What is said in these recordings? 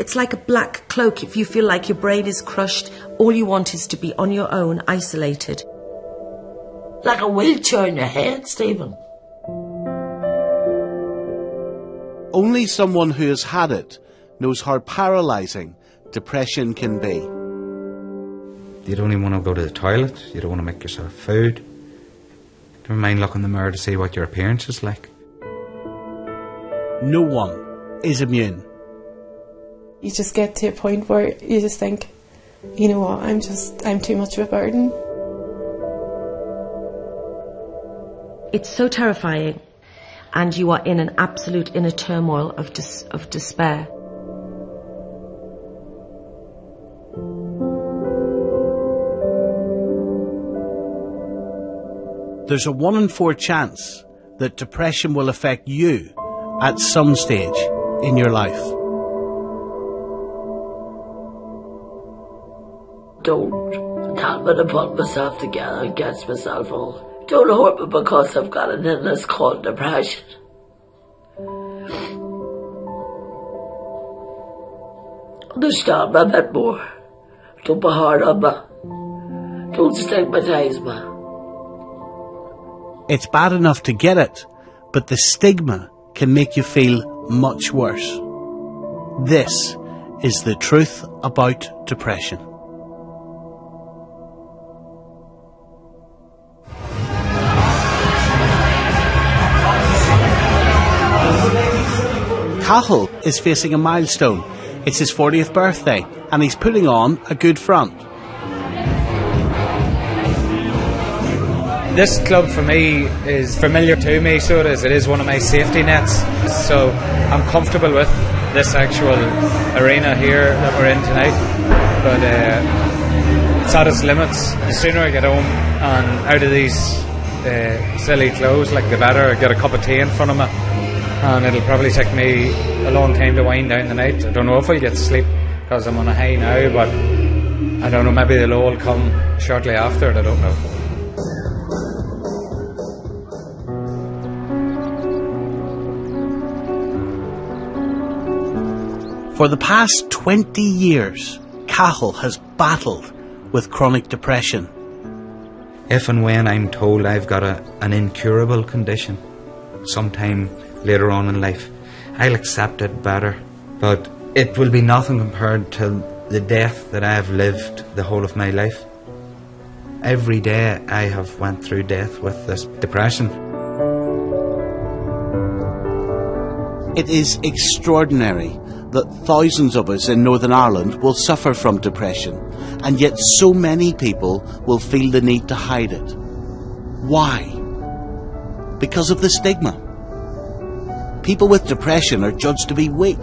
It's like a black cloak. If you feel like your brain is crushed, all you want is to be on your own, isolated. Like a wheelchair in your head, Stephen. Only someone who has had it knows how paralysing depression can be. You don't even want to go to the toilet. You don't want to make yourself food. Never mind looking in the mirror to see what your appearance is like. No one is immune. You just get to a point where you just think, you know what, I'm too much of a burden. It's so terrifying, and you are in an absolute inner turmoil of despair. There's a 1 in 4 chance that depression will affect you at some stage in your life. Don't tell me to put myself together and get myself on. Don't hurt me because I've got an illness called depression. Understand me a bit more. Don't be hard on me. Don't stigmatise me. It's bad enough to get it, but the stigma can make you feel much worse. This is the truth about depression. Cathal is facing a milestone. It's his 40th birthday, and he's putting on a good front. This club for me is familiar to me, so it is. It is one of my safety nets. So I'm comfortable with this actual arena here that we're in tonight. But it's at its limits. The sooner I get home and out of these silly clothes, like the better. I get a cup of tea in front of me, and it'll probably take me a long time to wind down the night. I don't know if I'll get to sleep because I'm on a high now, but I don't know, maybe the low will come shortly after it, I don't know. For the past 20 years, Cathal has battled with chronic depression. If and when I'm told I've got an incurable condition sometime later on in life, I'll accept it better. But it will be nothing compared to the death that I have lived the whole of my life. Every day I have went through death with this depression. It is extraordinary that thousands of us in Northern Ireland will suffer from depression, and yet so many people will feel the need to hide it. Why? Because of the stigma. People with depression are judged to be weak.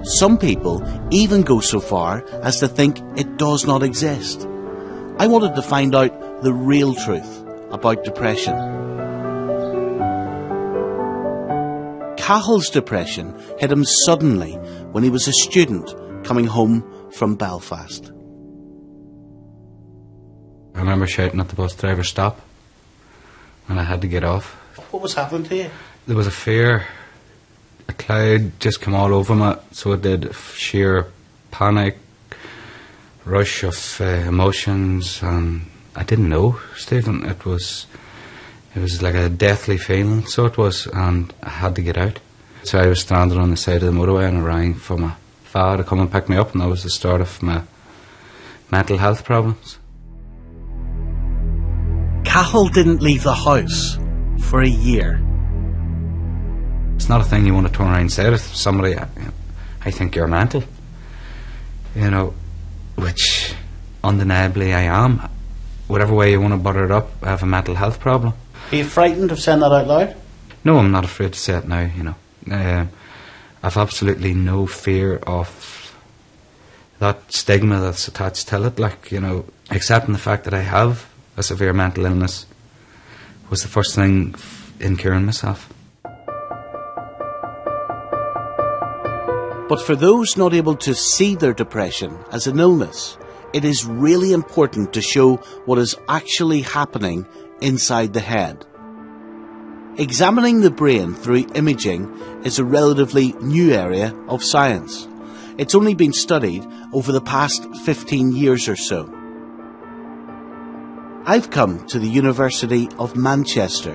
Some people even go so far as to think it does not exist. I wanted to find out the real truth about depression. Cathal's depression hit him suddenly when he was a student coming home from Belfast. I remember shouting at the bus driver, "Stop," and I had to get off. What was happening to you? There was a fear, a cloud just came all over me, so it did. Sheer panic, rush of emotions, and I didn't know, Stephen. It was like a deathly feeling, so it was, and I had to get out. So I was stranded on the side of the motorway, and I rang for my father to come and pick me up, and that was the start of my mental health problems. Cathal didn't leave the house for a year. It's not a thing you want to turn around and say to somebody, "I think you're mental," which undeniably I am. Whatever way you want to butter it up, I have a mental health problem. Are you frightened of saying that out loud? No, I'm not afraid to say it now, I've absolutely no fear of that stigma that's attached to it, accepting the fact that I have a severe mental illness was the first thing in curing myself. But for those not able to see their depression as an illness, it is really important to show what is actually happening inside the head. Examining the brain through imaging is a relatively new area of science, It's only been studied over the past 15 years or so. I've come to the University of Manchester,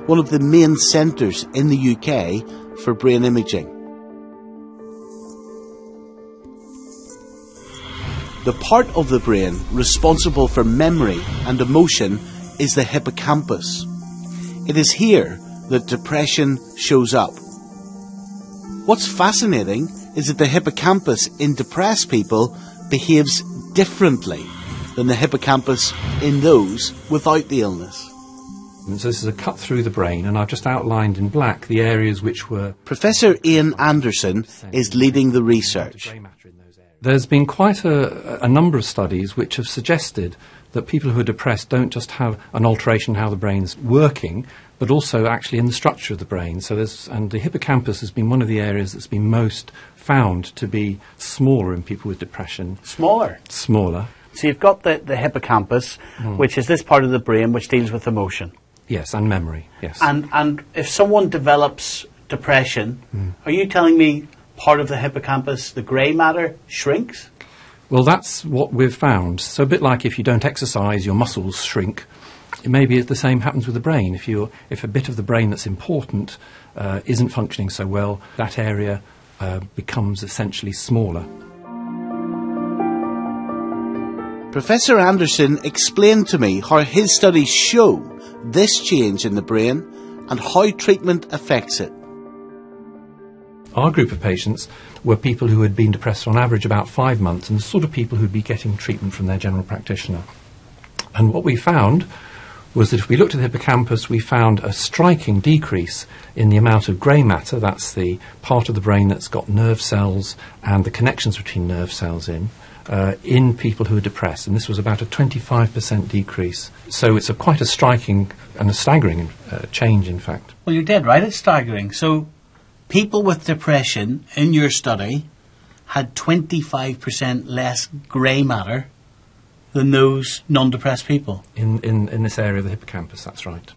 one of the main centres in the UK for brain imaging. The part of the brain responsible for memory and emotion is the hippocampus. It is here that depression shows up. What's fascinating is that the hippocampus in depressed people behaves differently than the hippocampus in those without the illness. So this is a cut through the brain, and I've just outlined in black the areas which were... Professor Ian Anderson is leading the research. There's been quite a number of studies which have suggested that people who are depressed don't just have an alteration in how the brain's working, but also actually in the structure of the brain. And the hippocampus has been one of the areas that's been most found to be smaller in people with depression. Smaller? Smaller. So you've got the hippocampus, which is this part of the brain which deals with emotion. Yes, and memory, yes. And if someone develops depression, are you telling me part of the hippocampus, the grey matter, shrinks? Well, that's what we've found. So a bit like if you don't exercise, your muscles shrink. Maybe the same happens with the brain. If a bit of the brain that's important isn't functioning so well, that area becomes essentially smaller. Professor Anderson explained to me how his studies show this change in the brain and how treatment affects it. Our group of patients were people who had been depressed for on average about 5 months, and the sort of people who'd be getting treatment from their general practitioner. And what we found was that if we looked at the hippocampus, we found a striking decrease in the amount of grey matter, that's the part of the brain that's got nerve cells and the connections between nerve cells in people who are depressed, and this was about a 25% decrease. So it's quite a striking and a staggering change, in fact. Well, you're dead right, it's staggering. So people with depression in your study had 25% less grey matter than those non-depressed people. In this area of the hippocampus, that's right.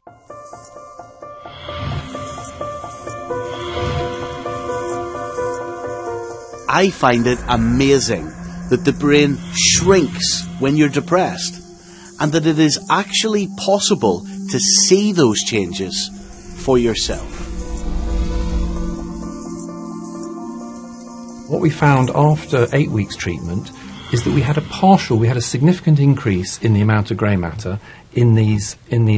I find it amazing that the brain shrinks when you're depressed, and that it is actually possible to see those changes for yourself. What we found after 8 weeks treatment is that we had a significant increase in the amount of grey matter in these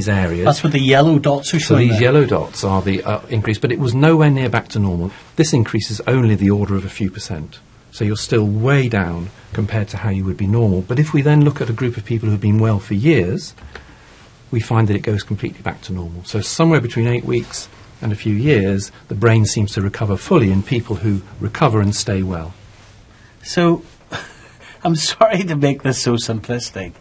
areas. That's what the yellow dots are showing. So these yellow dots are the increase, but it was nowhere near back to normal. This increase is only the order of a few percent. So you're still way down compared to how you would be normal. But if we then look at a group of people who've been well for years, we find that it goes completely back to normal. So somewhere between 8 weeks and a few years, the brain seems to recover fully in people who recover and stay well. So, I'm sorry to make this so simplistic,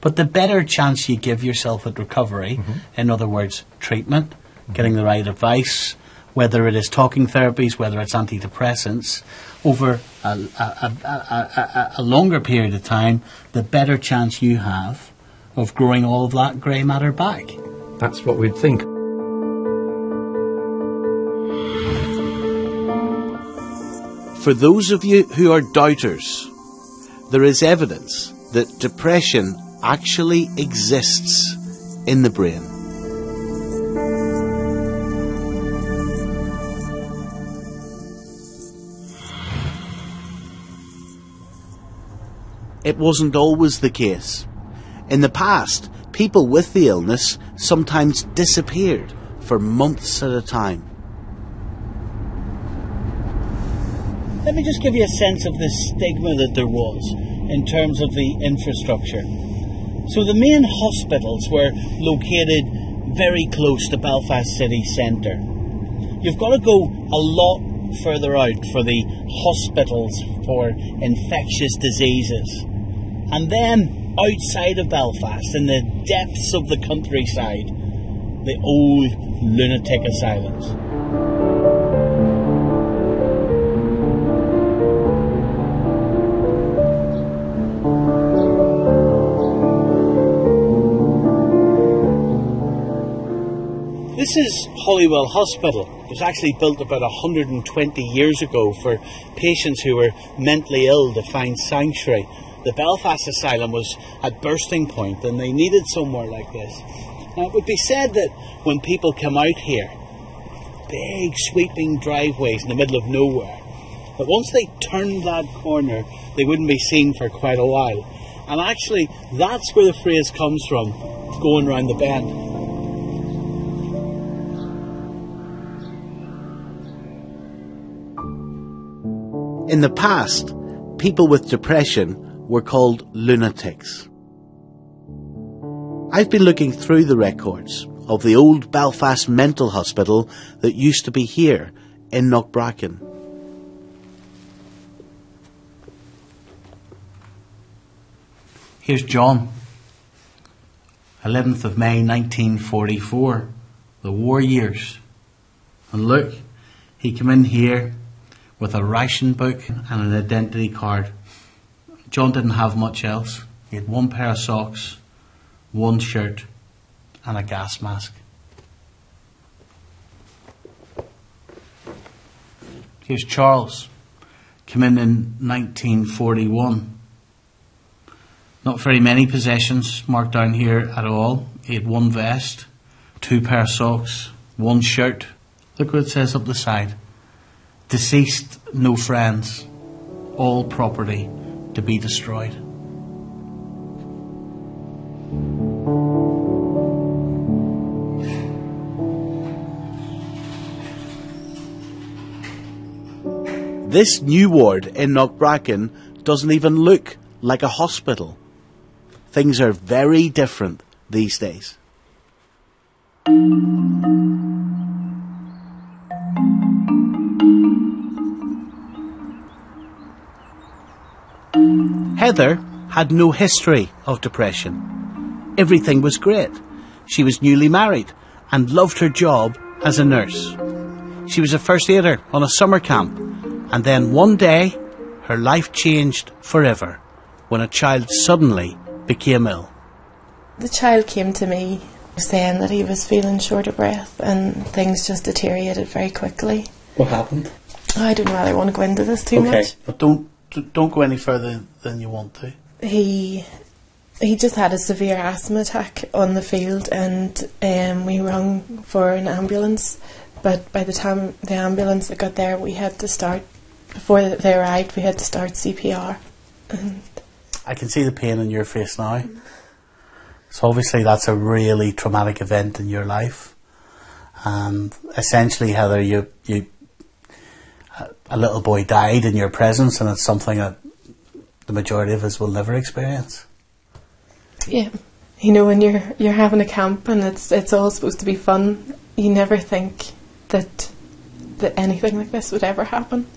but the better chance you give yourself at recovery, in other words, treatment, getting the right advice, whether it is talking therapies, whether it's antidepressants, over a longer period of time, the better chance you have of growing all of that grey matter back. That's what we'd think. For those of you who are doubters, there is evidence that depression actually exists in the brain. It wasn't always the case. In the past, people with the illness sometimes disappeared for months at a time. Let me just give you a sense of the stigma that there was in terms of the infrastructure. So the main hospitals were located very close to Belfast city centre. You've got to go a lot further out for the hospitals for infectious diseases. And then outside of Belfast, in the depths of the countryside, the old lunatic asylums. This is Holywell Hospital. It was actually built about 120 years ago for patients who were mentally ill to find sanctuary. The Belfast Asylum was at bursting point and they needed somewhere like this. Now it would be said that when people come out here, big sweeping driveways in the middle of nowhere, but once they turned that corner they wouldn't be seen for quite a while. And actually that's where the phrase comes from, going round the bend. In the past, people with depression were called lunatics. I've been looking through the records of the old Belfast mental hospital that used to be here in Knockbracken. Here's John, 11th of May 1944, the war years. And look, he came in here with a ration book and an identity card. John didn't have much else. He had one pair of socks, one shirt and a gas mask. Here's Charles, came in 1941. Not very many possessions marked down here at all. He had one vest, two pair of socks, one shirt. Look what it says up the side. Deceased, no friends. All property to be destroyed. This new ward in Knockbracken doesn't even look like a hospital. Things are very different these days. Heather had no history of depression. Everything was great. She was newly married and loved her job as a nurse. She was a first aider on a summer camp, and then one day her life changed forever when a child suddenly became ill. The child came to me saying that he was feeling short of breath and things just deteriorated very quickly. What happened? I don't really want to go into this too much. But don't go any further than you want to. He just had a severe asthma attack on the field, and we rang for an ambulance. But by the time the ambulance got there, we had to start, before they arrived, we had to start CPR. And I can see the pain in your face now. So obviously that's a really traumatic event in your life. And essentially, Heather, a little boy died in your presence, and it's something that the majority of us will never experience. Yeah, you know, when you're having a camp and it's all supposed to be fun, you never think that anything like this would ever happen.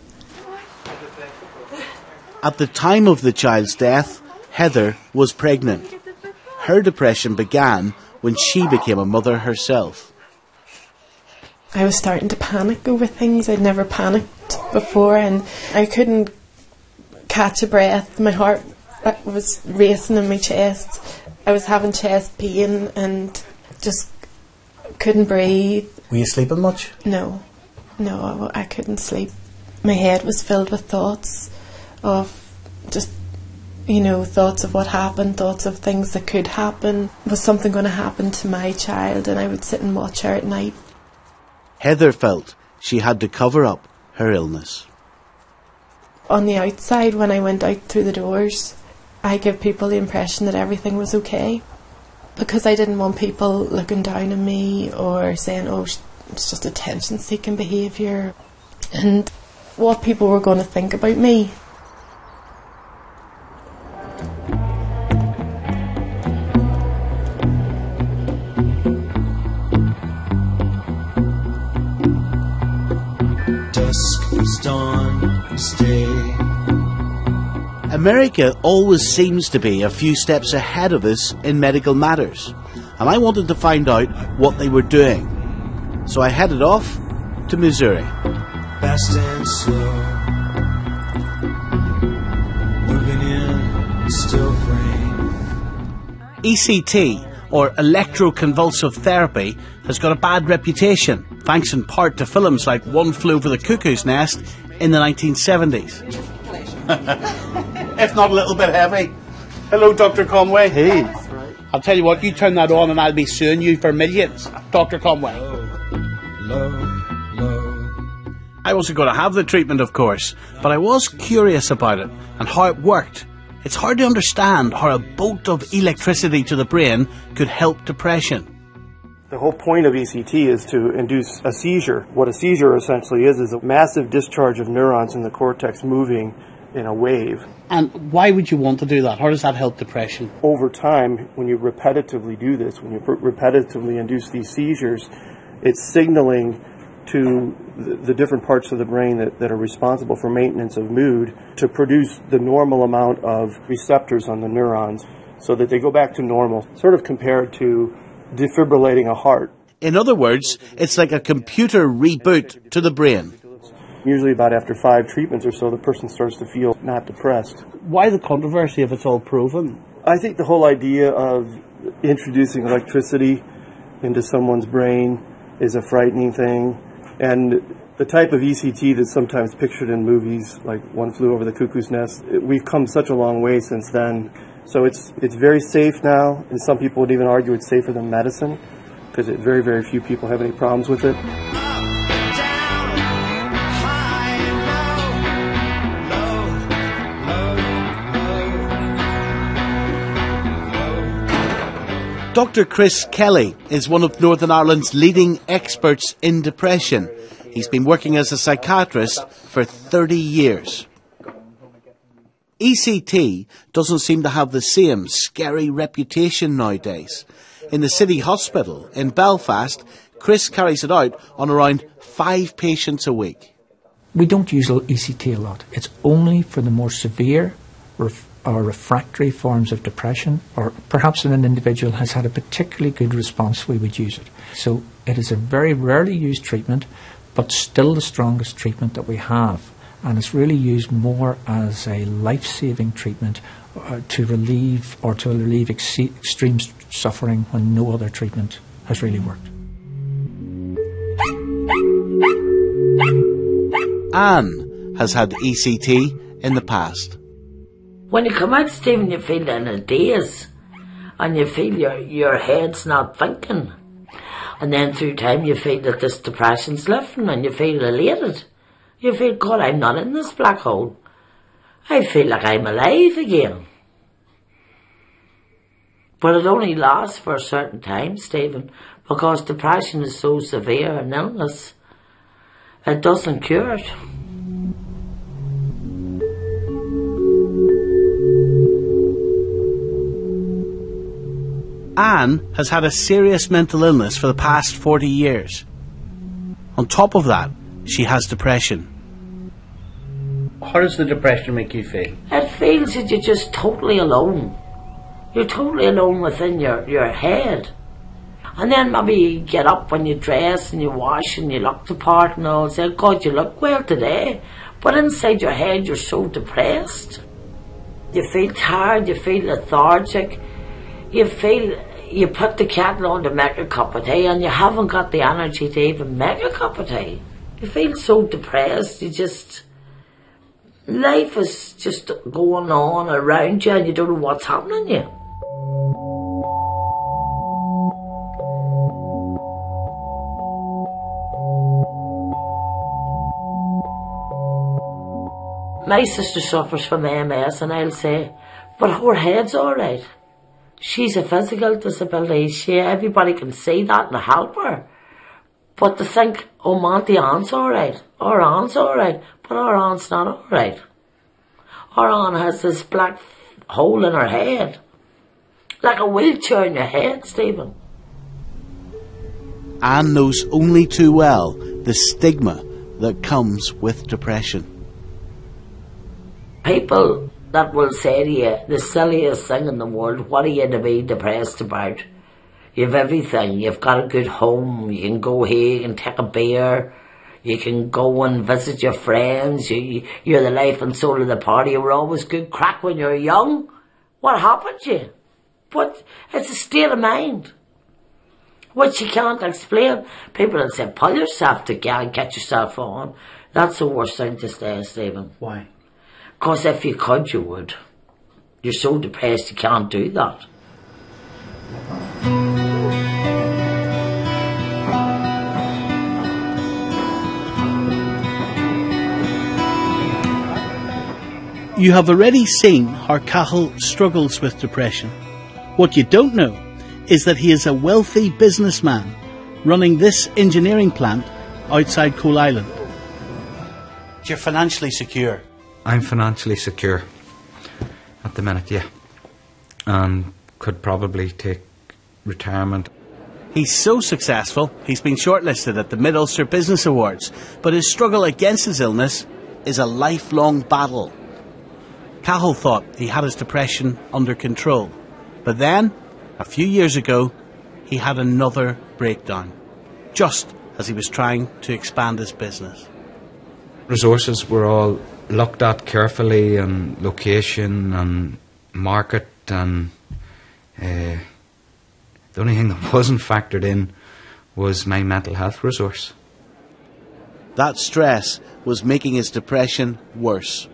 At the time of the child's death, Heather was pregnant. Her depression began when she became a mother herself. I was starting to panic over things. I'd never panicked before, and I couldn't catch a breath. My heart was racing in my chest. I was having chest pain and just couldn't breathe. Were you sleeping much? No, I couldn't sleep. My head was filled with thoughts of just, thoughts of what happened, thoughts of things that could happen. Was something going to happen to my child? And I would sit and watch her at night. Heather felt she had to cover up her illness. On the outside, when I went out through the doors, I gave people the impression that everything was okay, because I didn't want people looking down on me or saying, oh, it's just attention-seeking behaviour, and what people were going to think about me. America always seems to be a few steps ahead of us in medical matters, and I wanted to find out what they were doing. So I headed off to Missouri. Fast and slow, moving in still frame. ECT, or electroconvulsive therapy has got a bad reputation, thanks in part to films like One Flew Over the Cuckoo's Nest in the 1970s. If not a little bit heavy. Hello, Dr. Conway. Hey. I'll tell you what, you turn that on and I'll be suing you for millions, Dr. Conway. I wasn't going to have the treatment, of course, but I was curious about it and how it worked. It's hard to understand how a bolt of electricity to the brain could help depression. The whole point of ECT is to induce a seizure. What a seizure essentially is a massive discharge of neurons in the cortex moving in a wave. And why would you want to do that? How does that help depression? Over time, when you repetitively do this, when you repetitively induce these seizures, it's signaling to the different parts of the brain that are responsible for maintenance of mood to produce the normal amount of receptors on the neurons so that they go back to normal, sort of compared to defibrillating a heart. In other words, it's like a computer reboot to the brain. Usually about after 5 treatments or so, the person starts to feel not depressed. Why the controversy if it's all proven? I think the whole idea of introducing electricity into someone's brain is a frightening thing. And the type of ECT that's sometimes pictured in movies like One Flew Over the Cuckoo's Nest, we've come such a long way since then. So it's very safe now, and some people would even argue it's safer than medicine, because very, very few people have any problems with it. Dr. Chris Kelly is one of Northern Ireland's leading experts in depression. He's been working as a psychiatrist for 30 years. ECT doesn't seem to have the same scary reputation nowadays. In the City Hospital in Belfast, Chris carries it out on around 5 patients a week. We don't use ECT a lot. It's only for the more severe or refractory forms of depression, or perhaps when an individual has had a particularly good response, we would use it. So it is a very rarely used treatment, but still the strongest treatment that we have. And it's really used more as a life-saving treatment to relieve extreme suffering when no other treatment has really worked. Anne has had ECT in the past. When you come out, Stephen, you feel in a daze, and you feel your head's not thinking. And then through time you feel that this depression's lifting and you feel elated. You feel, God, I'm not in this black hole. I feel like I'm alive again. But it only lasts for a certain time, Stephen, because depression is so severe an illness. It doesn't cure it. Anne has had a serious mental illness for the past 40 years. On top of that, she has depression. How does the depression make you feel? It feels that you're just totally alone. You're totally alone within your head. And then maybe you get up when you dress and you wash and you look the part and all, and say, God, you look well today. But inside your head you're so depressed. You feel tired, you feel lethargic. You feel you put the kettle on to make a cup of tea and you haven't got the energy to even make a cup of tea. You feel so depressed, life is just going on around you and you don't know what's happening to you. My sister suffers from MS and I'll say, but her head's alright. She's a physical disability. Everybody can see that and help her. But to think, oh, Monty, Aunt's alright. Our Aunt's alright. But our Aunt's not alright. Our Aunt has this black hole in her head. Like a wheelchair in your head, Stephen. Anne knows only too well the stigma that comes with depression. People that will say to you, the silliest thing in the world, what are you to be depressed about? You've everything. You've got a good home. You can go here, you can take a beer. You can go and visit your friends. You're the life and soul of the party. You were always good crack when you were young. What happened to you? But it's a state of mind, which you can't explain. People will say, pull yourself together, get yourself on. That's the worst thing to say, Stephen. Why? Because if you could, you would. You're so depressed you can't do that. You have already seen how Cathal struggles with depression. What you don't know is that he is a wealthy businessman running this engineering plant outside Coal Island. You're financially secure. I'm financially secure at the minute, yeah. And could probably take retirement. He's so successful, he's been shortlisted at the Mid-Ulster Business Awards, but his struggle against his illness is a lifelong battle. Cathal thought he had his depression under control, but then, a few years ago, he had another breakdown, just as he was trying to expand his business. Resources were all looked at carefully, and location and market, and the only thing that wasn't factored in was my mental health resource. That stress was making his depression worse.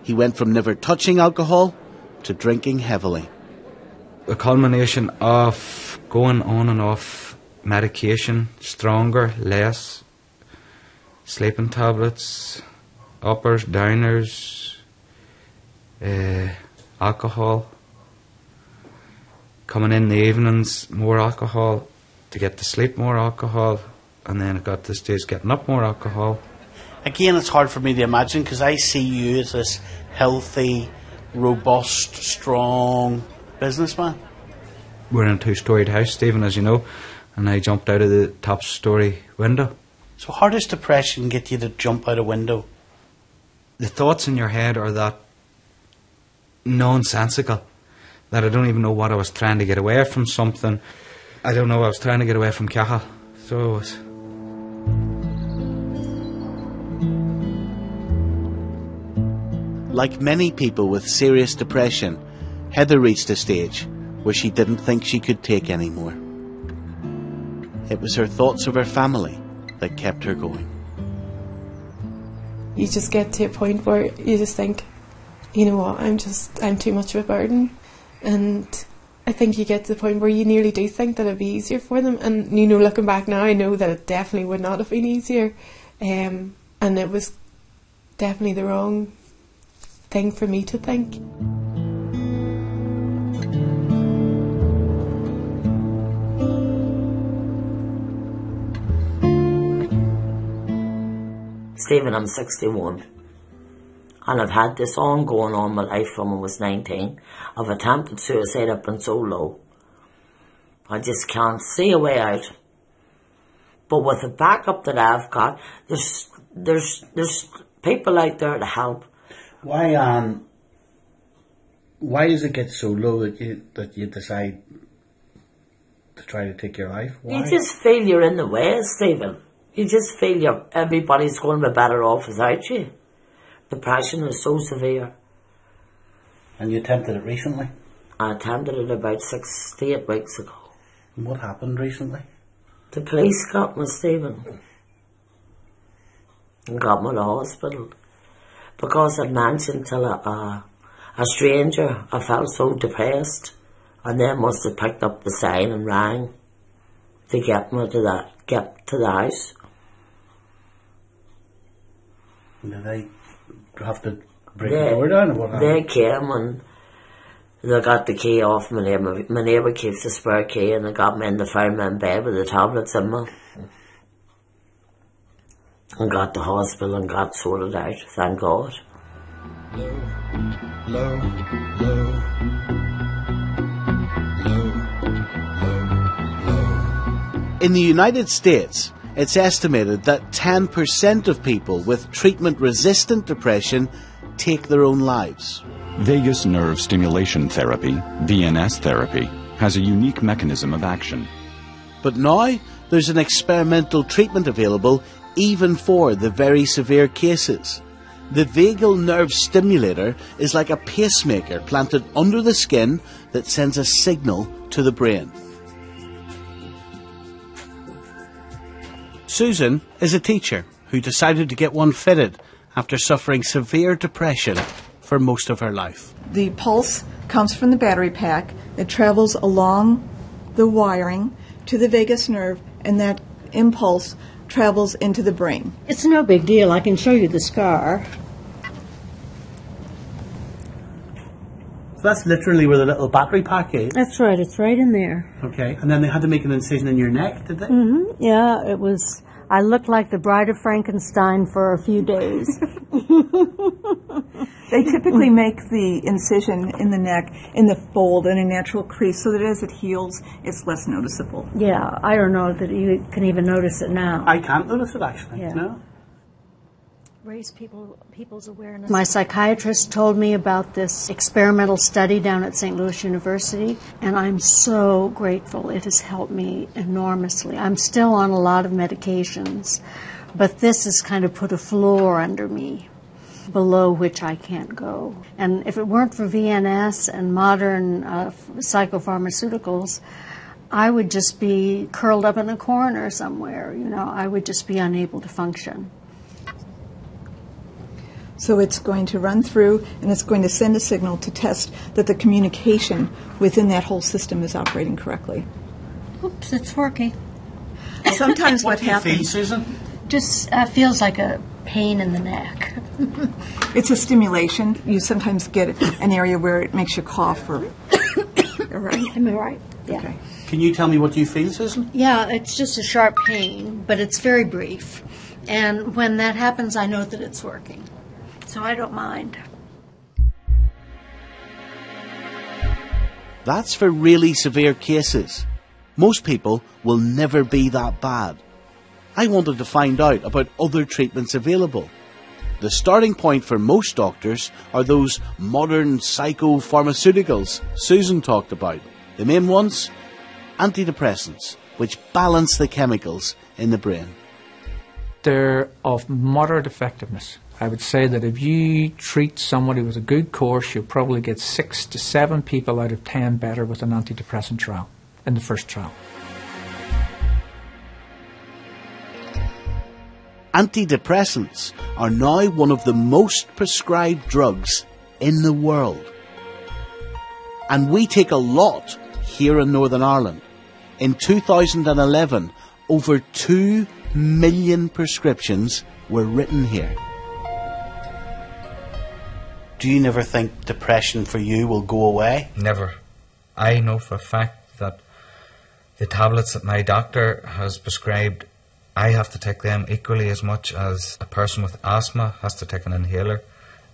He went from never touching alcohol to drinking heavily. A culmination of going on and off medication, stronger, less, sleeping tablets, uppers, downers, alcohol, coming in the evenings, more alcohol, to get to sleep, more alcohol, and then it got to the stage getting up, more alcohol. Again, it's hard for me to imagine because I see you as this healthy, robust, strong businessman. We're in a two-storied house, Stephen, as you know, and I jumped out of the top story window. So how does depression get you to jump out a window? The thoughts in your head are that nonsensical, that I don't even know what I was trying to get away from something. I don't know, I was trying to get away from Cathal. So I was. Like many people with serious depression, Heather reached a stage where she didn't think she could take any more. It was her thoughts of her family that kept her going. You just get to a point where you just think, you know what, I'm too much of a burden. And I think you get to the point where you nearly do think that it'd be easier for them. And, you know, looking back now, I know that it definitely would not have been easier. And it was definitely the wrong thing for me to think. Stephen, I'm 61. And I've had this ongoing all my life from when I was 19. I've attempted suicide, I've been so low. I just can't see a way out. But with the backup that I've got, there's people out there to help. Why does it get so low that you decide to try to take your life? Why? You just feel you're in the way, Stephen. You just feel everybody's going to be better off without you. Depression is so severe. And you attempted it recently? I attempted it about 6 to 8 weeks ago. And what happened recently? The police got me, Stephen. And got me to the hospital. Because I'd mentioned to a stranger, I felt so depressed. And they must have picked up the sign and rang to get me to the house. Did they have to break the door down, or what happened? They came and they got the key off my neighbour. My neighbour keeps the spare key, and they got me in the fireman bed with the tablets in me. And got the hospital and got sorted out, thank God. Low, low, low. In the United States, it's estimated that 10% of people with treatment-resistant depression take their own lives. Vagus nerve stimulation therapy, VNS therapy, has a unique mechanism of action. But now there's an experimental treatment available even for the very severe cases. The vagal nerve stimulator is like a pacemaker planted under the skin that sends a signal to the brain. Susan is a teacher who decided to get one fitted after suffering severe depression for most of her life. The pulse comes from the battery pack. It travels along the wiring to the vagus nerve, and that impulse travels into the brain. It's no big deal. I can show you the scar. So that's literally where the little battery pack is? That's right. It's right in there. Okay. And then they had to make an incision in your neck, did they? Mm-hmm. Yeah, it was... I looked like the Bride of Frankenstein for a few days. They typically make the incision in the neck in the fold in a natural crease so that as it heals, it's less noticeable. Yeah, I don't know that you can even notice it now. I can't notice it, actually. Yeah. No? Raise people's awareness. My psychiatrist told me about this experimental study down at St. Louis University, and I'm so grateful. It has helped me enormously. I'm still on a lot of medications, but this has kind of put a floor under me, below which I can't go. And if it weren't for VNS and modern psychopharmaceuticals, I would just be curled up in a corner somewhere. You know, I would just be unable to function. So it's going to run through and it's going to send a signal to test that the communication within that whole system is operating correctly. Oops, it's working. Sometimes what happens... do you feel, Susan? Just feels like a pain in the neck. It's a stimulation. You sometimes get an area where it makes you cough or... Right? Am I right? Yeah. Okay. Can you tell me what you feel, Susan? Yeah, it's just a sharp pain, but it's very brief. And when that happens, I know that it's working. So I don't mind. That's for really severe cases. Most people will never be that bad. I wanted to find out about other treatments available. The starting point for most doctors are those modern psychopharmaceuticals Susan talked about. The main ones? Antidepressants, which balance the chemicals in the brain. They're of moderate effectiveness. I would say that if you treat somebody with a good course, you'll probably get 6 to 7 people out of 10 better with an antidepressant trial, in the first trial. Antidepressants are now one of the most prescribed drugs in the world. And we take a lot here in Northern Ireland. In 2011, over 2 million prescriptions were written here. Do you never think depression for you will go away? Never. I know for a fact that the tablets that my doctor has prescribed, I have to take them equally as much as a person with asthma has to take an inhaler.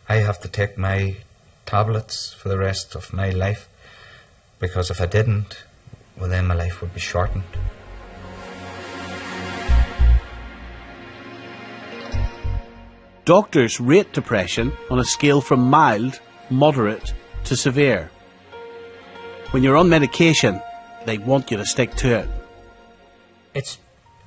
I have to take my tablets for the rest of my life, because if I didn't, well, then my life would be shortened. Doctors rate depression on a scale from mild, moderate to severe. When you're on medication, they want you to stick to it. It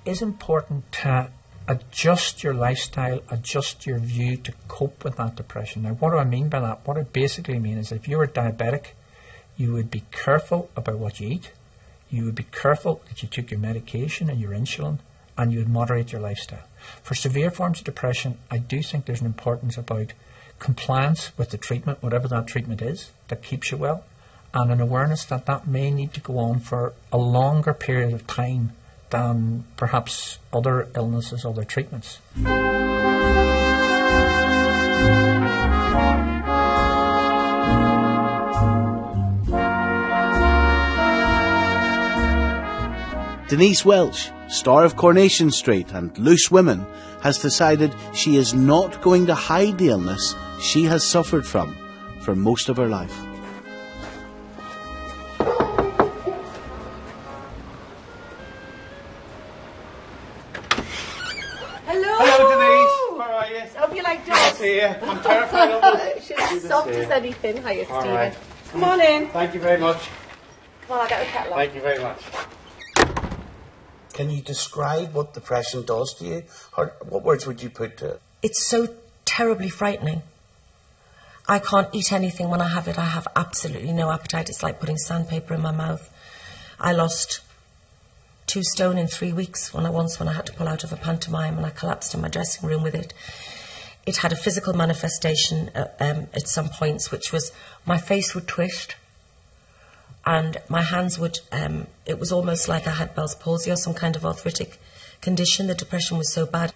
is important to adjust your lifestyle, adjust your view to cope with that depression. Now, what do I mean by that? What I basically mean is if you were diabetic, you would be careful about what you eat, you would be careful that you took your medication and your insulin, and you would moderate your lifestyle. For severe forms of depression, I do think there's an importance about compliance with the treatment, whatever that treatment is, that keeps you well, and an awareness that that may need to go on for a longer period of time than perhaps other illnesses, other treatments. Denise Welch, star of Coronation Street and Loose Women, has decided she is not going to hide the illness she has suffered from for most of her life. Hello, Denise. Where are you? Hope you like Nice to dogs. see you. I'm terrified of it. She's soft as anything. Hiya, All Stephen. right. Come on in. Thank you very much. Come on, I'll get the kettle on. Thank you very much. Can you describe what depression does to you? Or what words would you put to it? It's so terribly frightening. I can't eat anything when I have it. I have absolutely no appetite. It's like putting sandpaper in my mouth. I lost 2 stone in 3 weeks when I had to pull out of a pantomime, and I collapsed in my dressing room with it. It had a physical manifestation at some points, which was my face would twist and my hands would, it was almost like I had Bell's palsy or some kind of arthritic condition. The depression was so bad.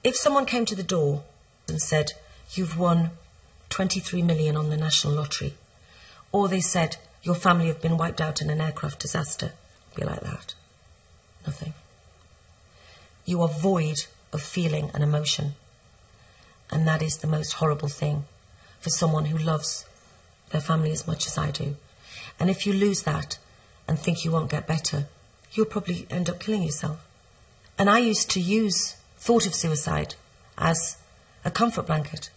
If someone came to the door and said, "You've won 23 million on the national lottery," or they said, "Your family have been wiped out in an aircraft disaster," be like that. Nothing. You are void of feeling and emotion. And that is the most horrible thing for someone who loves their family as much as I do. And if you lose that and think you won't get better, you'll probably end up killing yourself. And I used to use thought of suicide as a comfort blanket.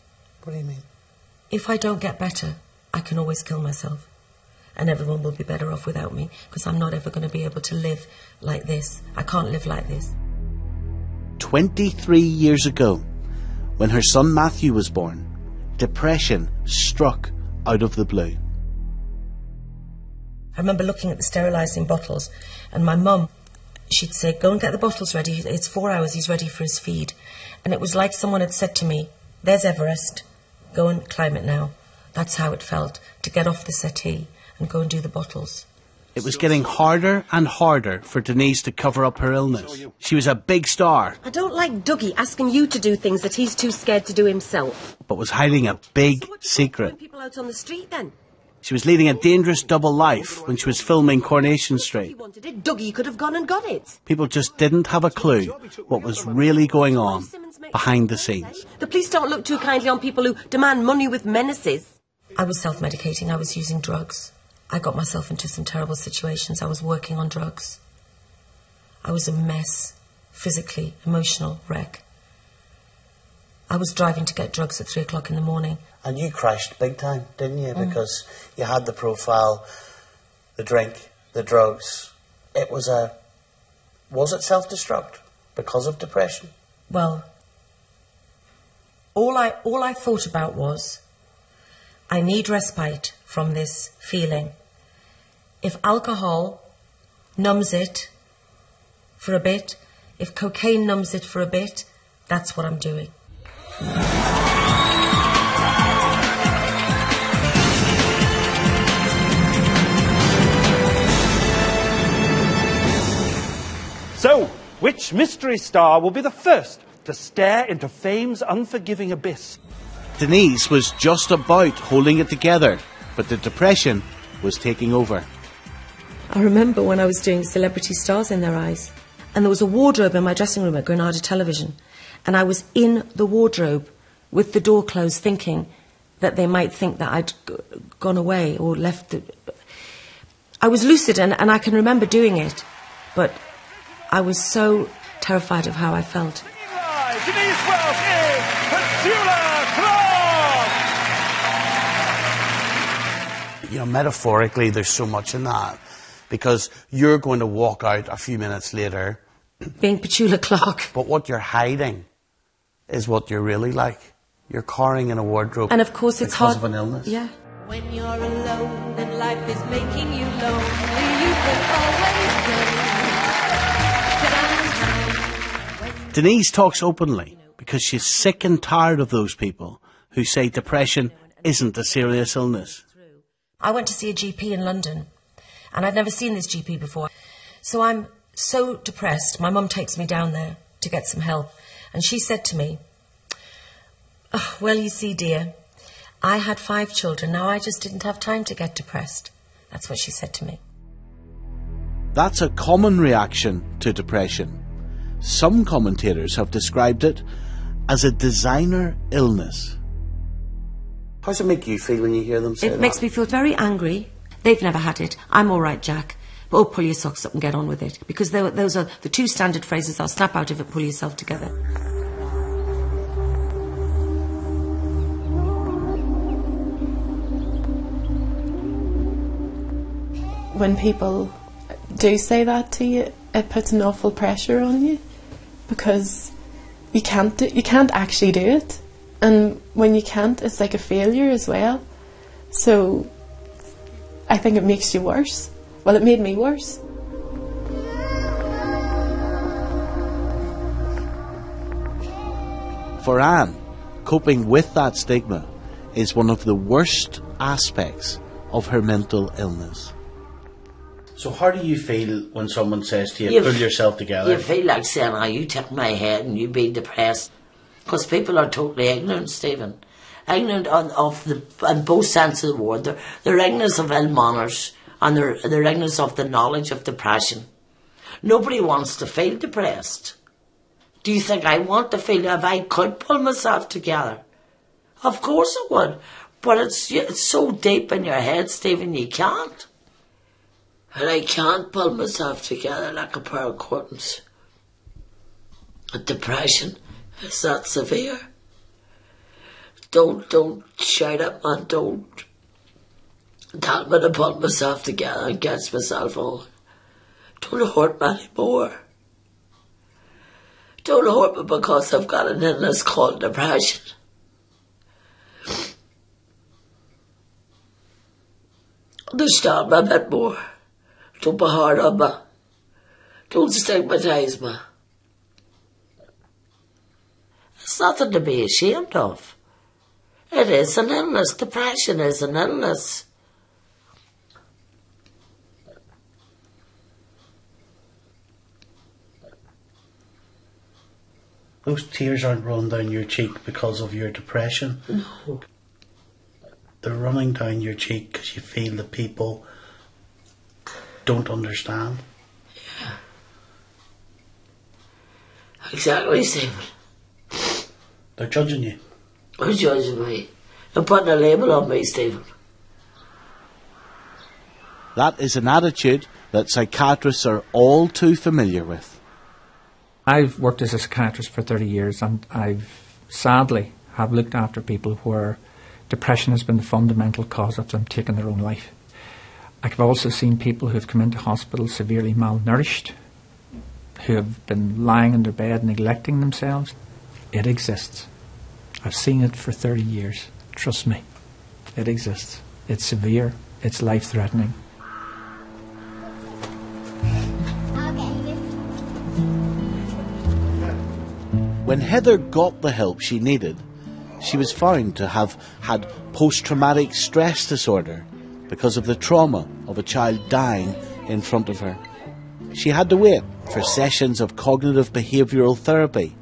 What do you mean? If I don't get better, I can always kill myself. And everyone will be better off without me, because I'm not ever going to be able to live like this. I can't live like this. 23 years ago, when her son Matthew was born, depression struck out of the blue. I remember looking at the sterilising bottles, and my mum, she'd say, "Go and get the bottles ready. It's 4 hours, he's ready for his feed." And it was like someone had said to me, "There's Everest, go and climb it now." That's how it felt, to get off the settee and go and do the bottles. It was getting harder and harder for Denise to cover up her illness. She was a big star, I don't like Dougie asking you to do things that he's too scared to do himself. but was hiding a big secret. People out on the street then. She was leading a dangerous double life when she was filming Coronation Street. Wanted it, Dougie could have gone and got it. People just didn't have a clue what was really going on behind the scenes. The police don't look too kindly on people who demand money with menaces. I was self-medicating, I was using drugs. I got myself into some terrible situations. I was working on drugs. I was a mess, physically, emotional wreck. I was driving to get drugs at 3 o'clock in the morning. And you crashed big time, didn't you? Because you had the profile, the drink, the drugs. Was it self-destruct because of depression? Well, all I thought about was, I need respite from this feeling. If alcohol numbs it for a bit, if cocaine numbs it for a bit, that's what I'm doing. So, which mystery star will be the first to stare into fame's unforgiving abyss? Denise was just about holding it together, but the depression was taking over. I remember when I was doing Celebrity Stars in Their Eyes, and there was a wardrobe in my dressing room at Granada Television, and I was in the wardrobe with the door closed, thinking that they might think that I'd gone away or left. I was lucid, and I can remember doing it, but I was so terrified of how I felt. Denise Welch is Petula Clark! You know, metaphorically, there's so much in that, because you're going to walk out a few minutes later being Petula Clark. But what you're hiding is what you're really like. You're cowering in a wardrobe. And of course it's because hard. of an illness. Yeah. When you're alone and life is making you lonely, you can always go. Denise talks openly because she's sick and tired of those people who say depression isn't a serious illness. I went to see a GP in London, and I'd never seen this GP before. So I'm so depressed. My mum takes me down there to get some help, and she said to me, "Oh, well, you see, dear, I had 5 children. Now I just didn't have time to get depressed." That's what she said to me. That's a common reaction to depression. Some commentators have described it as a designer illness. How does it make you feel when you hear them say that? It makes me feel very angry. They've never had it. I'm all right, Jack. But oh, pull your socks up and get on with it. Because those are the 2 standard phrases I'll snap out of it, pull yourself together. When people do say that to you, it puts an awful pressure on you, because you can't actually do it. And when you can't, it's like a failure as well. So I think it makes you worse. Well, it made me worse. For Anne, coping with that stigma is one of the worst aspects of her mental illness. So how do you feel when someone says to you, pull yourself together? You feel like saying, oh, you took my head and you be depressed. Because people are totally ignorant, Stephen. Ignorant in both senses of the word. They're ignorant of ill manners and they're ignorant of the knowledge of depression. Nobody wants to feel depressed. Do you think I want to feel if I could pull myself together? Of course I would. But it's so deep in your head, Stephen, you can't. And I can't pull myself together like a pair of curtains. Depression is that severe. Don't shout at me, don't tell me to pull myself together and catch myself on. Don't hurt me anymore. Don't hurt me because I've got an illness called depression. Understand me a bit more. Don't be hard on me. Don't stigmatise me. It's nothing to be ashamed of. It is an illness. Depression is an illness. Those tears aren't running down your cheek because of your depression. No. They're running down your cheek because you feel that people don't understand. Yeah. Exactly, Stephen. They're judging you. They're judging me. They're putting a label on me, Stephen. That is an attitude that psychiatrists are all too familiar with. I've worked as a psychiatrist for 30 years and I've sadly have looked after people where depression has been the fundamental cause of them taking their own life. I've also seen people who have come into hospital severely malnourished, who have been lying in their bed neglecting themselves. It exists. I've seen it for 30 years. Trust me, it exists. It's severe. It's life-threatening. When Heather got the help she needed, she was found to have had post-traumatic stress disorder because of the trauma of a child dying in front of her. She had to wait for sessions of cognitive behavioural therapy,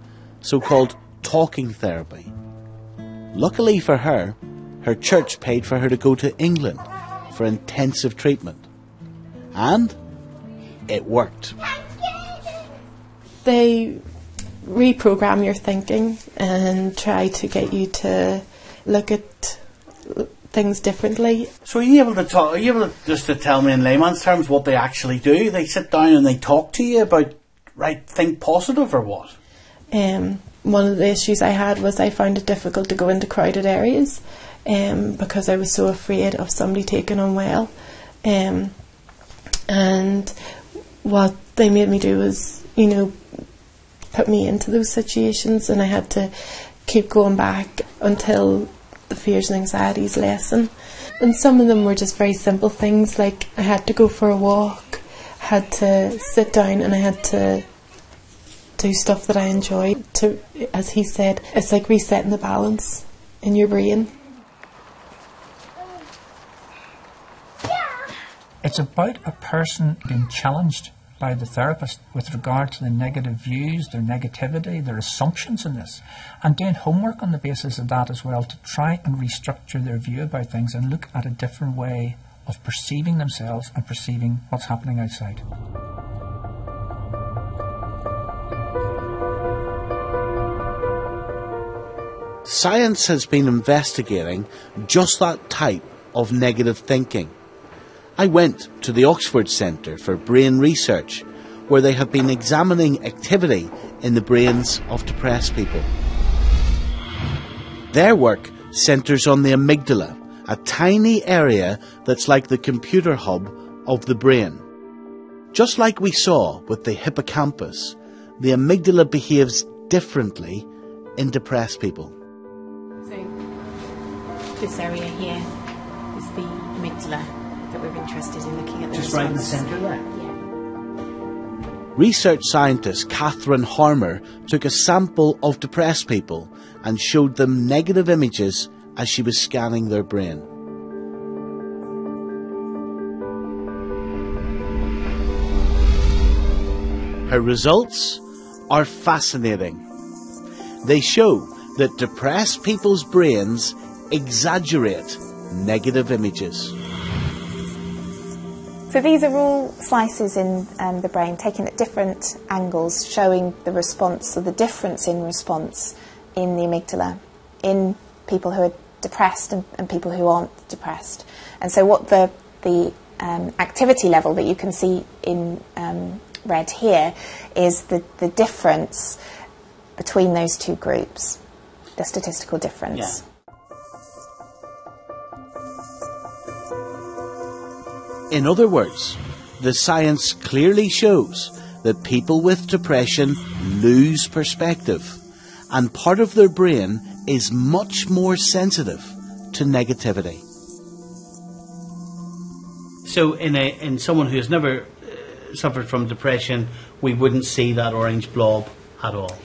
so-called talking therapy. Luckily for her, her church paid for her to go to England for intensive treatment. And it worked. They reprogram your thinking and try to get you to look at things differently. So are you able to just to tell me in layman's terms what they actually do? They sit down and they talk to you about, right, think positive or what? One of the issues I had was I found it difficult to go into crowded areas because I was so afraid of somebody taking unwell. And what they made me do was, put me into those situations, and I had to keep going back until the fears and anxieties lessen. And some of them were just very simple things, like I had to go for a walk, I had to sit down, and I had to do stuff that I enjoyed. To, as he said, it's like resetting the balance in your brain. It's about a person being challenged by the therapist with regard to the negative views, their negativity, their assumptions in this, and doing homework on the basis of that as well to try and restructure their view about things and look at a different way of perceiving themselves and perceiving what's happening outside. Science has been investigating just that type of negative thinking. I went to the Oxford Centre for Brain Research, where they have been examining activity in the brains of depressed people. Their work centres on the amygdala, a tiny area that's like the computer hub of the brain. Just like we saw with the hippocampus, the amygdala behaves differently in depressed people. This area here is the amygdala that we're interested in looking at. Just right in the centre there? Research scientist Catherine Harmer took a sample of depressed people and showed them negative images as she was scanning their brain. Her results are fascinating. They show that depressed people's brains exaggerate negative images. So these are all slices in the brain taken at different angles, showing the response or the difference in response in the amygdala in people who are depressed and people who aren't depressed. And so what the activity level that you can see in red here is the difference between those two groups, the statistical difference. Yeah. In other words, the science clearly shows that people with depression lose perspective, and part of their brain is much more sensitive to negativity. So in someone who has never suffered from depression, we wouldn't see that orange blob at all?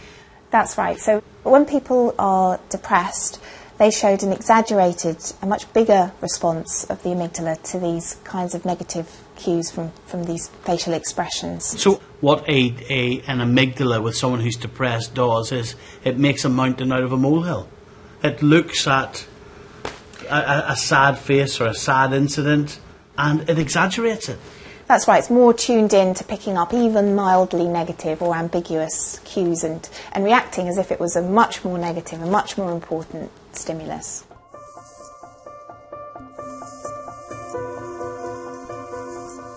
That's right. So when people are depressed, they showed an exaggerated, a much bigger response of the amygdala to these kinds of negative cues from these facial expressions. So what an amygdala with someone who's depressed does is it makes a mountain out of a molehill. It looks at a sad face or a sad incident and it exaggerates it. That's right, it's more tuned in to picking up even mildly negative or ambiguous cues and reacting as if it was a much more negative, a much more important stimulus.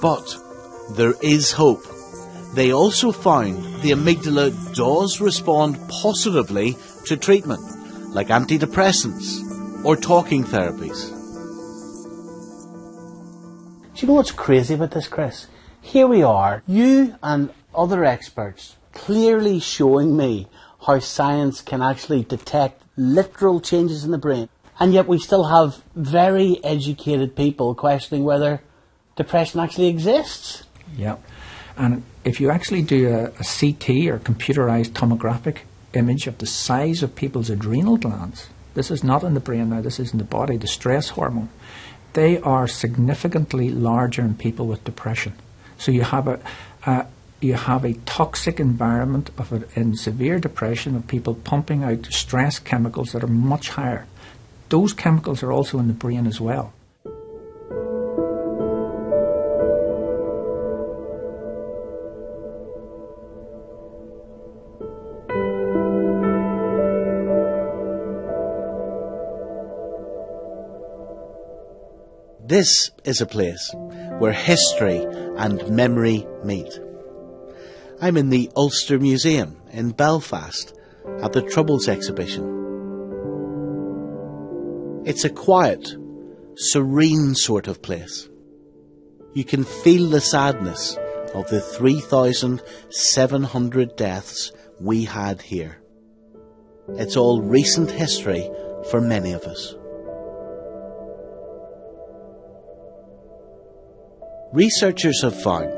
But there is hope. They also found the amygdala does respond positively to treatment, like antidepressants or talking therapies. Do you know what's crazy about this, Chris? Here we are, you and other experts, clearly showing me how science can actually detect literal changes in the brain. And yet we still have very educated people questioning whether depression actually exists. Yeah. And if you actually do a CT or computerized tomographic image of the size of people's adrenal glands, this is not in the brain now, this is in the body, the stress hormone, they are significantly larger in people with depression. So you have a toxic environment in severe depression of people pumping out stress chemicals that are much higher. Those chemicals are also in the brain as well. This is a place where history and memory meet. I'm in the Ulster Museum in Belfast at the Troubles exhibition. It's a quiet, serene sort of place. You can feel the sadness of the 3,700 deaths we had here. It's all recent history for many of us. Researchers have found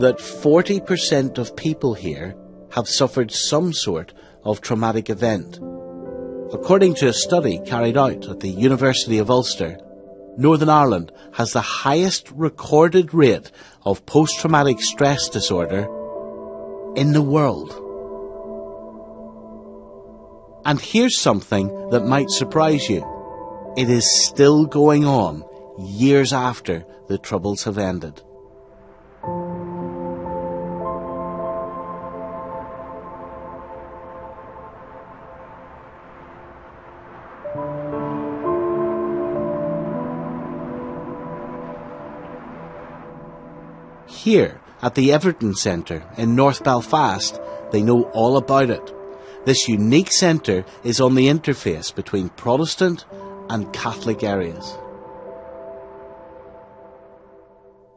that 40% of people here have suffered some sort of traumatic event. According to a study carried out at the University of Ulster, Northern Ireland has the highest recorded rate of post-traumatic stress disorder in the world. And here's something that might surprise you. It is still going on years after the Troubles have ended. Here at the Everton Centre in North Belfast, they know all about it. This unique centre is on the interface between Protestant and Catholic areas.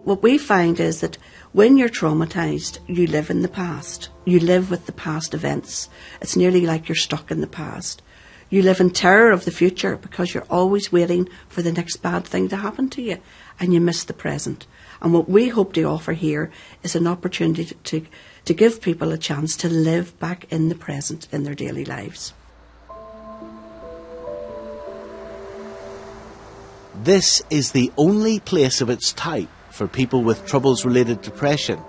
What we find is that when you're traumatised, you live in the past. You live with the past events. It's nearly like you're stuck in the past. You live in terror of the future because you're always waiting for the next bad thing to happen to you, and you miss the present. And what we hope to offer here is an opportunity to give people a chance to live back in the present in their daily lives. This is the only place of its type for people with troubles-related depression,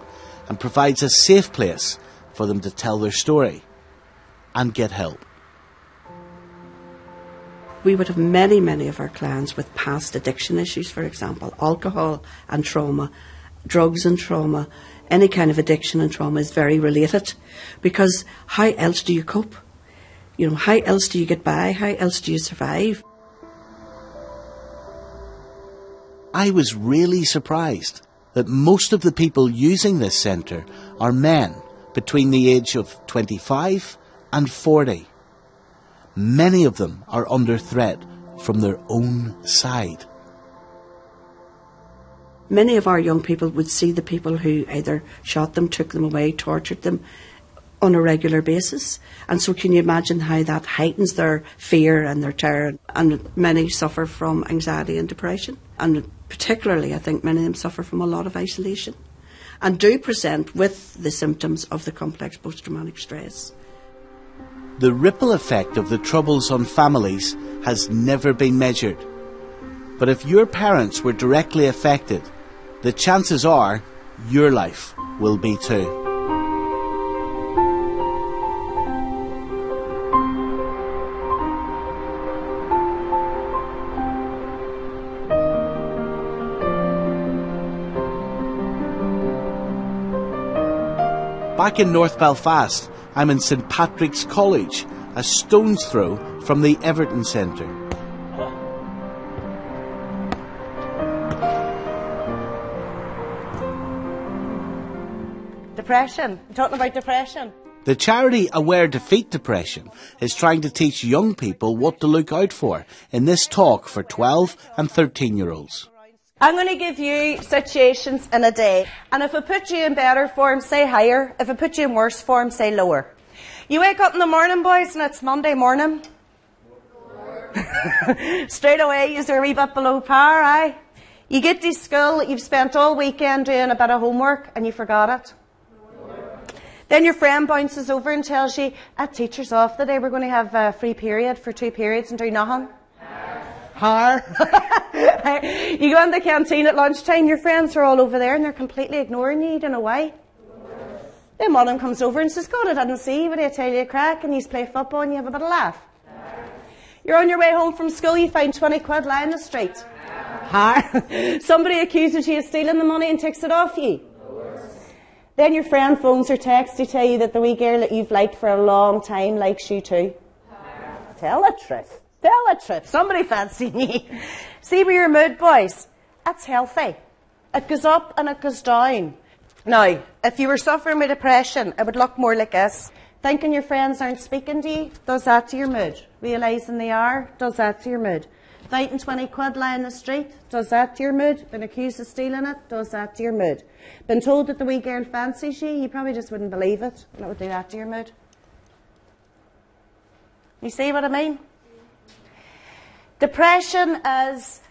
and provides a safe place for them to tell their story and get help. We would have many of our clients with past addiction issues, for example, alcohol and trauma, drugs and trauma. Any kind of addiction and trauma is very related, because how else do you cope? You know, how else do you get by? How else do you survive? I was really surprised that most of the people using this centre are men between the age of 25 and 40. Many of them are under threat from their own side. Many of our young people would see the people who either shot them, took them away, tortured them on a regular basis. And so can you imagine how that heightens their fear and their terror? And many suffer from anxiety and depression. And particularly, I think many of them suffer from a lot of isolation and do present with the symptoms of the complex post-traumatic stress. The ripple effect of the troubles on families has never been measured. But if your parents were directly affected, the chances are your life will be too. Back in North Belfast, I'm in St Patrick's College, a stone's throw from the Everton Centre. Depression. I'm talking about depression. The charity Aware Defeat Depression is trying to teach young people what to look out for in this talk for 12 and 13-year-olds. I'm going to give you situations in a day. And if I put you in better form, say higher. If I put you in worse form, say lower. You wake up in the morning, boys, and it's Monday morning. Straight away, you're a wee bit below par, aye? You get to school, you've spent all weekend doing a bit of homework, and you forgot it. Then your friend bounces over and tells you, that teacher's off today, we're going to have a free period for 2 periods and do nothing. Har. You go in the canteen at lunchtime, your friends are all over there and they're completely ignoring you, you don't know why. Then one of them comes over and says, God, I didn't see you, but I tell you a crack, and you play football and you have a bit of laugh. You're on your way home from school, you find 20 quid lying in the street. Har. Somebody accuses you of stealing the money and takes it off you. Then your friend phones or texts to tell you that the wee girl that you've liked for a long time likes you too. Tell the truth. Tell the truth. Somebody fancying you. See where your mood, boys? That's healthy. It goes up and it goes down. Now, if you were suffering with depression, it would look more like this. Thinking your friends aren't speaking to you, does that to your mood. Realising they are, does that to your mood. Fighting 20 quid lying in the street, does that to your mood. Been accused of stealing it, does that to your mood. Been told that the wee girl fancies you, you probably just wouldn't believe it, and it would do that to your mood. You see what I mean? Depression is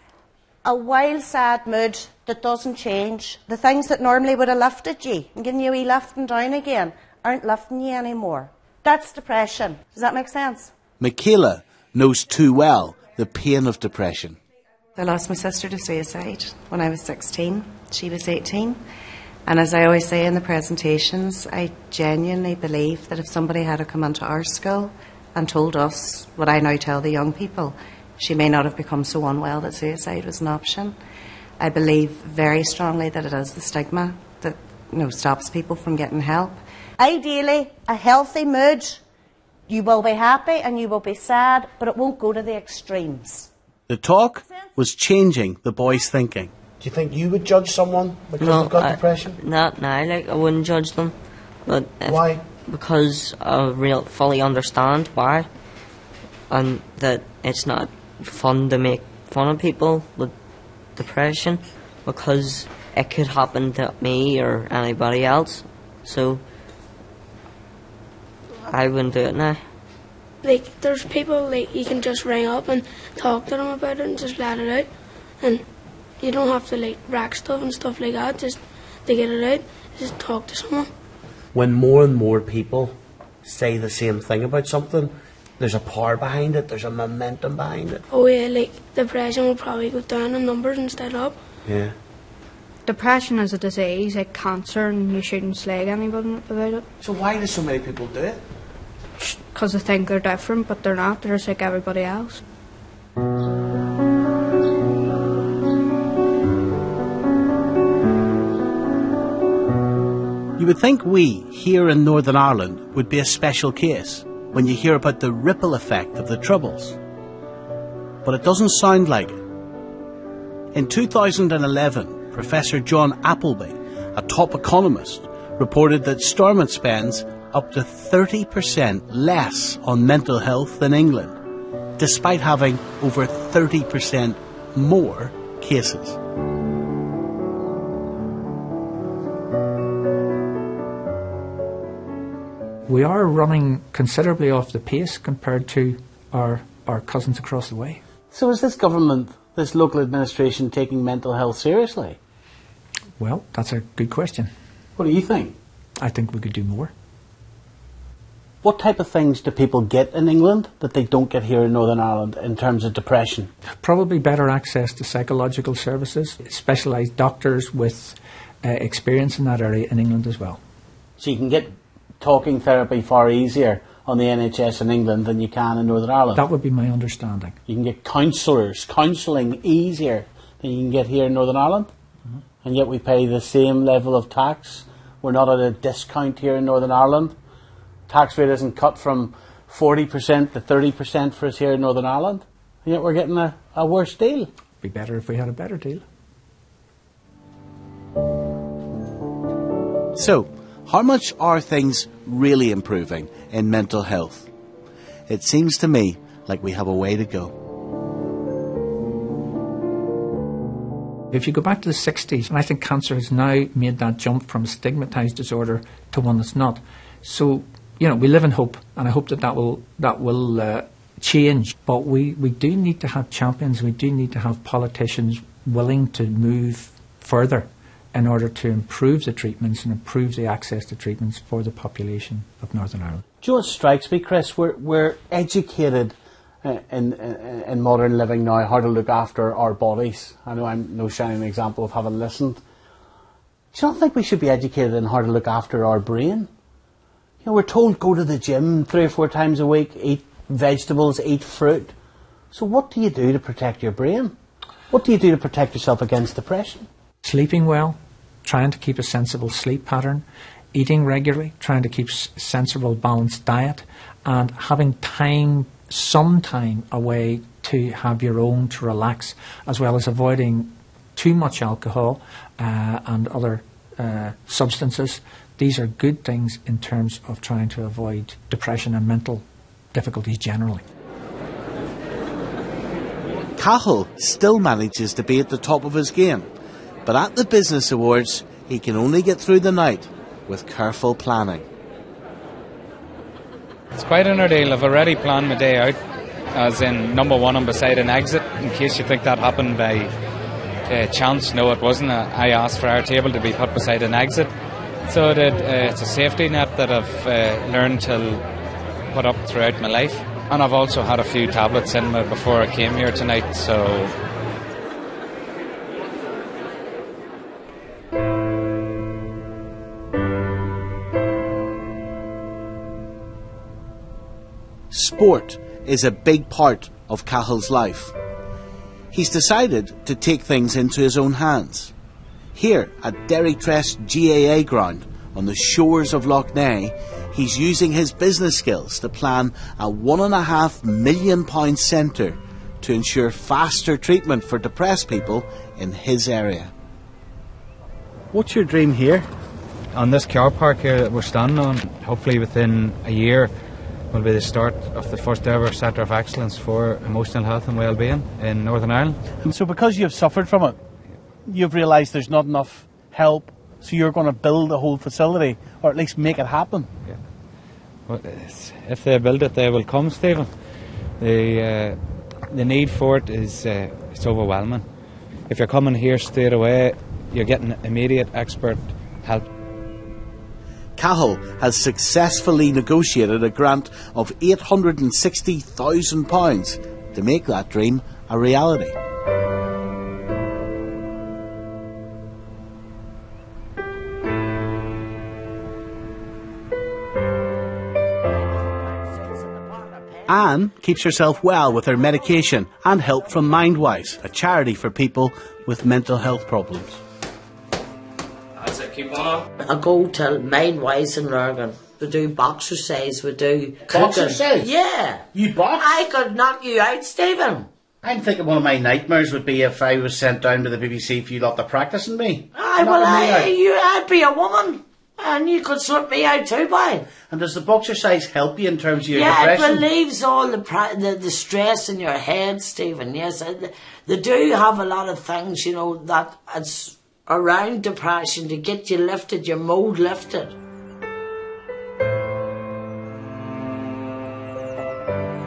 a wild, sad mood that doesn't change. The things that normally would have lifted you and given you a wee lifting down again aren't lifting you anymore. That's depression. Does that make sense? Michaela knows too well the pain of depression. I lost my sister to suicide when I was 16. She was 18. And as I always say in the presentations, I genuinely believe that if somebody had come into our school and told us what I now tell the young people, she may not have become so unwell that suicide was an option. I believe very strongly that it is the stigma that stops people from getting help. Ideally, a healthy mood. You will be happy and you will be sad, but it won't go to the extremes. The talk was changing the boys' thinking. Do you think you would judge someone because they've got depression? Not now, I wouldn't judge them. But why? Because I fully understand why. And that it's not fun to make fun of people with depression, because it could happen to me or anybody else. So I wouldn't do it now. Like, there's people, like, you can just ring up and talk to them about it and just let it out. And you don't have to, like, rack stuff and stuff like that just to get it out. Just talk to someone. When more and more people say the same thing about something, there's a power behind it, there's a momentum behind it. Oh yeah, like, depression will probably go down in numbers instead of up. Yeah. Depression is a disease like cancer, and you shouldn't slag anybody about it. So why do so many people do it? Because they think they're different, but they're not. They're just like everybody else. You would think we, here in Northern Ireland, would be a special case when you hear about the ripple effect of the Troubles. But it doesn't sound like it. In 2011, Professor John Appleby, a top economist, reported that Stormont spends up to 30% less on mental health than England, despite having over 30% more cases. We are running considerably off the pace compared to our cousins across the way. So is this government, this local administration, taking mental health seriously? Well, that's a good question. What do you think? I think we could do more. What type of things do people get in England that they don't get here in Northern Ireland in terms of depression? Probably better access to psychological services, specialised doctors with experience in that area in England as well. So you can get talking therapy far easier on the NHS in England than you can in Northern Ireland? That would be my understanding. You can get counselling easier than you can get here in Northern Ireland? Mm-hmm. And yet we pay the same level of tax. We're not at a discount here in Northern Ireland. Tax rate isn't cut from 40% to 30% for us here in Northern Ireland. And yet we're getting a worse deal. It'd be better if we had a better deal. So, how much are things really improving in mental health? It seems to me like we have a way to go. If you go back to the 60s, and I think cancer has now made that jump from a stigmatised disorder to one that's not. So, you know, we live in hope, and I hope that will change. But we do need to have champions. We do need to have politicians willing to move further in order to improve the treatments and improve the access to treatments for the population of Northern Ireland. Do you know what strikes me, Chris? We're educated in modern living now how to look after our bodies. I know I'm no shining example of having listened. Do you not think we should be educated in how to look after our brain? You know, we're told go to the gym 3 or 4 times a week, eat vegetables, eat fruit. So what do you do to protect your brain? What do you do to protect yourself against depression? Sleeping well, trying to keep a sensible sleep pattern, eating regularly, trying to keep sensible, balanced diet, and having some time away to have your own to relax, as well as avoiding too much alcohol and other substances. These are good things in terms of trying to avoid depression and mental difficulties generally. Cahill still manages to be at the top of his game, but at the Business Awards he can only get through the night with careful planning. It's quite an ordeal. I've already planned my day out, as in number 1, I'm beside an exit, in case you think that happened by chance. No, it wasn't. I asked for our table to be put beside an exit. So it's a safety net that I've learned to put up throughout my life. And I've also had a few tablets in me before I came here tonight, so... Sport is a big part of Cahill's life. He's decided to take things into his own hands. Here at Derrytress GAA ground on the shores of Lough Neagh, he's using his business skills to plan a £1.5 million centre to ensure faster treatment for depressed people in his area. What's your dream here? On this car park here that we're standing on, hopefully within a year will be the start of the first ever Centre of Excellence for Emotional Health and Wellbeing in Northern Ireland. And so because you've suffered from it, you've realised there's not enough help, so you're going to build a whole facility, or at least make it happen. Yeah. Well, if they build it, they will come, Stephen. The need for it is it's overwhelming. If you're coming here straight away, you're getting immediate expert help. Cahill has successfully negotiated a grant of £860,000 to make that dream a reality. Anne keeps herself well with her medication and help from Mindwise, a charity for people with mental health problems. That's it, keep on. I go to Mindwise in Lurgan. We do boxercise, we do cooking. Boxercise? Yeah. You box? I could knock you out, Stephen. I'm thinking one of my nightmares would be if I was sent down to the BBC for you lot to practicing me. I'd be a woman. And you could sort me out too, boy. And does the boxercise help you in terms of your depression? depression? It relieves all the stress in your head, Stephen, yes. They do have a lot of things, you know, that it's around depression to get you lifted, your mood lifted.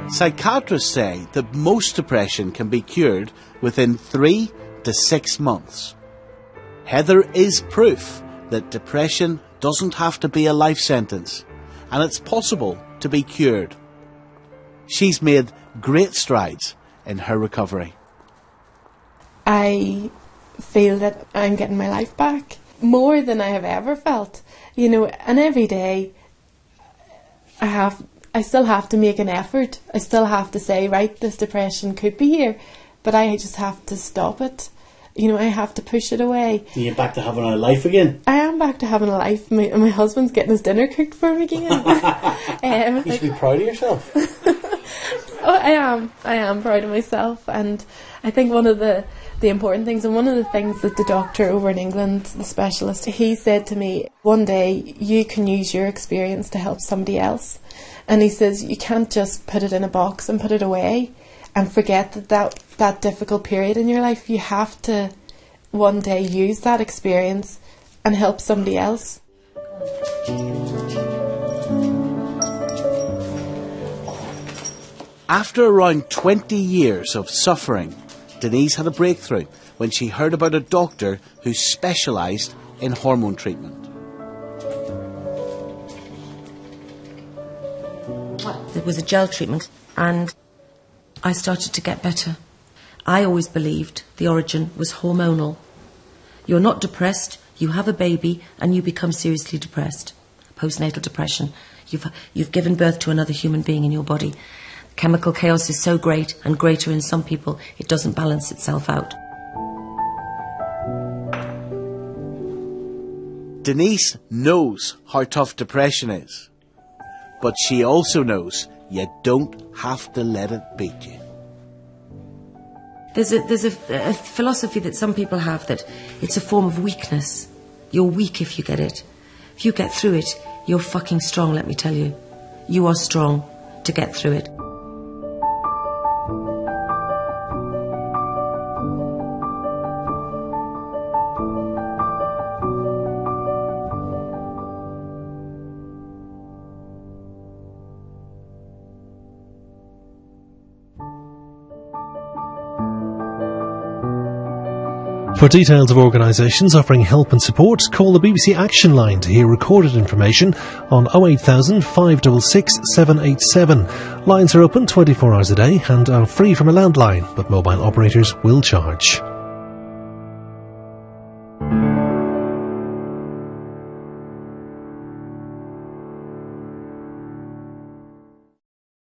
Psychiatrists say that most depression can be cured within 3 to 6 months. Heather is proof that depression doesn't have to be a life sentence, and it's possible to be cured. She's made great strides in her recovery. I feel that I'm getting my life back more than I have ever felt, you know, and every day I still have to make an effort. I still have to say, right, this depression could be here, but I just have to stop it. You know, I have to push it away. Are you back to having a life again? I am back to having a life. My husband's getting his dinner cooked for me again. You should be proud of yourself. Oh, I am proud of myself, and I think one of the important things, and one of the things that the doctor over in England, the specialist, he said to me, one day you can use your experience to help somebody else. And he says you can't just put it in a box and put it away and forget that difficult period in your life. You have to one day use that experience and help somebody else. After around 20 years of suffering, Denise had a breakthrough when she heard about a doctor who specialised in hormone treatment. It was a gel treatment, and I started to get better. I always believed the origin was hormonal. You're not depressed, you have a baby, and you become seriously depressed. Postnatal depression. You've given birth to another human being in your body. Chemical chaos is so great, and greater in some people, it doesn't balance itself out. Denise knows how tough depression is, but she also knows you don't have to let it beat you. There's a philosophy that some people have that it's a form of weakness. You're weak if you get it. If you get through it, you're fucking strong, let me tell you. You are strong to get through it. For details of organisations offering help and support, call the BBC Action Line to hear recorded information on 08000 566 787. Lines are open 24 hours a day and are free from a landline, but mobile operators will charge.